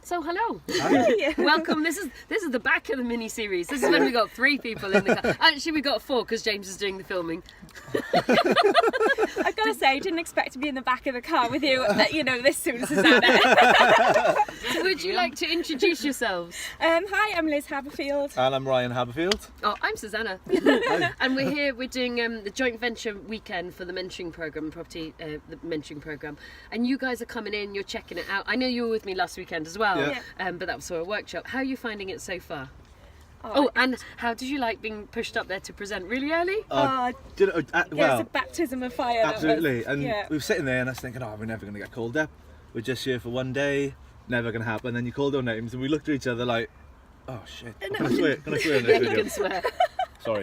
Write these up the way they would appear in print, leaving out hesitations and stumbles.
So hello, Hi. welcome. This is the back of the mini series. This is when we got 3 people in the car. Actually, we got 4 because James is doing the filming. I've got to say, I didn't expect to be in the back of the car with you, this soon, Susanna. So would you like to introduce yourselves? Hi, I'm Liz Haberfield. And I'm Ryan Haberfield. Oh, I'm Susanna, and we're here. We're doing the joint venture weekend for the mentoring program, the mentoring program. And you guys are coming in. You're checking it out. I know you were with me last weekend as well. Yeah. But that was for a workshop. How are you finding it so far? Oh, and how did you like being pushed up there to present really early? It's a baptism of fire. Absolutely. And we were sitting there and I was thinking, we're never going to get called up. We're just here for one day, never going to happen. Then you called our names and we looked at each other like, oh shit, can I swear? Can I swear in this video? You can swear.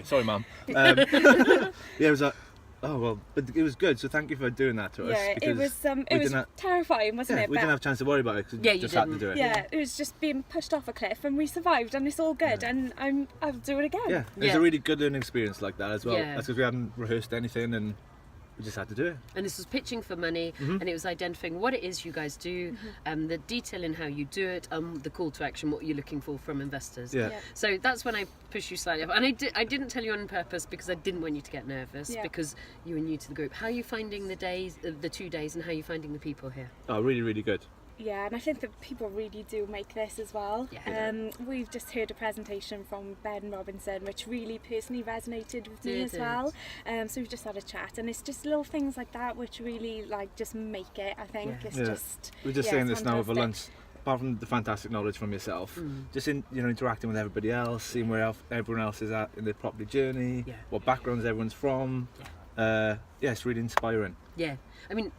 Sorry mum. It was like, oh well, but it was good. So thank you for doing that to us. Yeah, it was terrifying, wasn't it? We didn't have a chance to worry about it because we just had to do it. Yeah, it was just being pushed off a cliff, and we survived, and it's all good. And I'll do it again. Yeah, it was a really good learning experience like that as well. That's because we hadn't rehearsed anything and we just had to do it. And this was pitching for money, and it was identifying what it is you guys do, the detail in how you do it, the call to action, what you're looking for from investors. Yeah. So that's when I pushed you slightly up. And I didn't tell you on purpose because I didn't want you to get nervous because you were new to the group. How are you finding the 2 days, and how are you finding the people here? Oh, really, really good. Yeah, and I think that people really do make this as well. Yeah. We've just heard a presentation from Ben Robinson, which really personally resonated with me as well. So we've just had a chat, and it's just little things like that which really just make it. I think it's just. We're just saying this now over lunch. Apart from the fantastic knowledge from yourself, just interacting with everybody else, seeing where everyone else is at in their property journey, what backgrounds everyone's from. It's really inspiring. Yeah, I mean,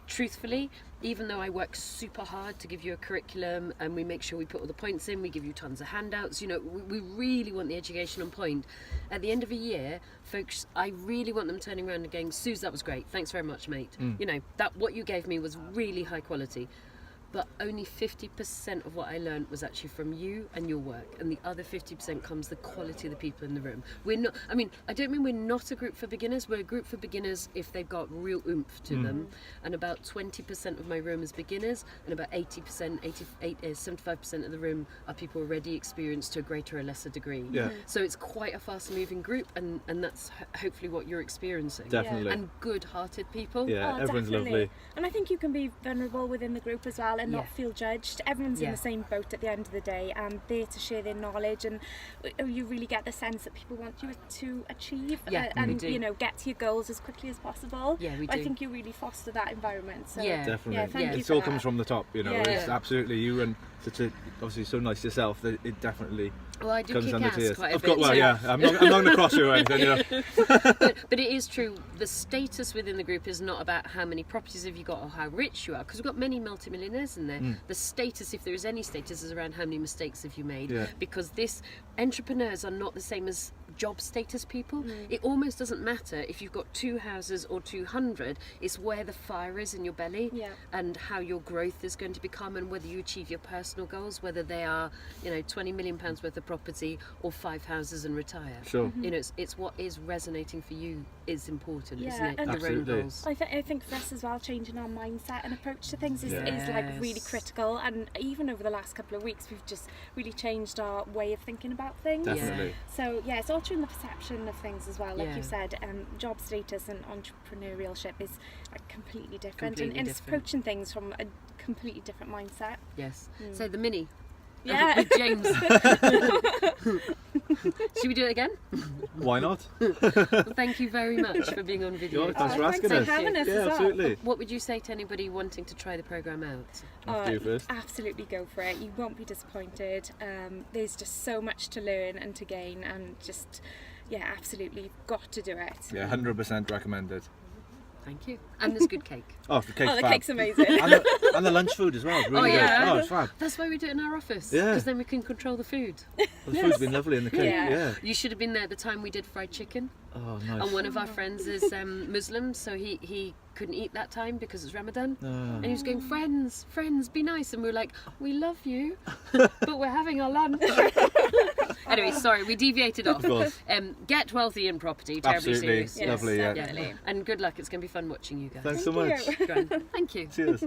truthfully, even though I work super hard to give you a curriculum and we make sure we put all the points in, we give you tons of handouts, we really want the education on point. At the end of a year, folks, I really want them turning around and going, Suze, that was great, thanks very much, mate. That what you gave me was really high quality. But only 50% of what I learned was actually from you and your work, and the other 50% comes the quality of the people in the room. We're not, I don't mean we're not a group for beginners. We're a group for beginners if they've got real oomph to them. And about 20% of my room is beginners, and about 75% of the room are people already experienced to a greater or lesser degree. Yeah. So it's quite a fast-moving group, and that's hopefully what you're experiencing. Definitely. And good-hearted people. Yeah, everyone's definitely. lovely. And I think you can be vulnerable within the group as well and not feel judged. Everyone's in the same boat at the end of the day and there to share their knowledge, and you really get the sense that people want you to achieve and get to your goals as quickly as possible. Yeah, we do. I think you really foster that environment. So Definitely. thank you It for all that. comes from the top, It's absolutely you, and obviously so nice yourself that it definitely Well, I do comes kick under ass tears. quite a Of bit. course, I'm not going to cross you or anything. But it is true. The status within the group is not about how many properties have you got or how rich you are, because we've got many multimillionaires in there. The status, if there is any status, is around how many mistakes have you made. Yeah. Because entrepreneurs are not the same as job status people. It almost doesn't matter if you've got 2 houses or 200. It's where the fire is in your belly and how your growth is going to become, and whether you achieve your personal goals, whether they are 20 million pounds worth of property or 5 houses and retire. Sure. It's what is resonating for you is important, isn't it? and Your own Absolutely. goals. I think for us as well, changing our mindset and approach to things is really critical, and even over the last couple of weeks we've just really changed our way of thinking about things. Definitely. So it's all true in the perception of things as well, like you said. Job status and entrepreneurship is completely different, and it's approaching things from a completely different mindset. Yes. So the mini. Yeah. With James. Should we do it again? Why not? Well, thank you very much for being on video. Thanks for asking Thanks us. for having us as well. Absolutely. What would you say to anybody wanting to try the programme out? Do you first? Absolutely go for it. You won't be disappointed. There's just so much to learn and to gain, and just absolutely you've got to do it. Yeah, 100% recommended. Thank you. And there's good cake. Oh, the cake's The fab. cake's amazing. and the lunch food as well. It's really Oh, yeah. good. Oh, it's fab. That's why we do it in our office. Yeah. Because then we can control the food. The food's been lovely in the cake. Yeah. Yeah. You should have been there the time we did fried chicken. Oh, nice. And one of our friends is Muslim, so he couldn't eat that time because it's Ramadan. And he was going, friends, be nice. And we were like, we love you, but we're having our lunch. Anyway, sorry, we deviated off. Of course. Get wealthy in property, terribly Absolutely. serious. Yes, Lovely, yeah. definitely. And good luck, it's going to be fun watching you guys. Thanks so much. you. Thank you. Cheers.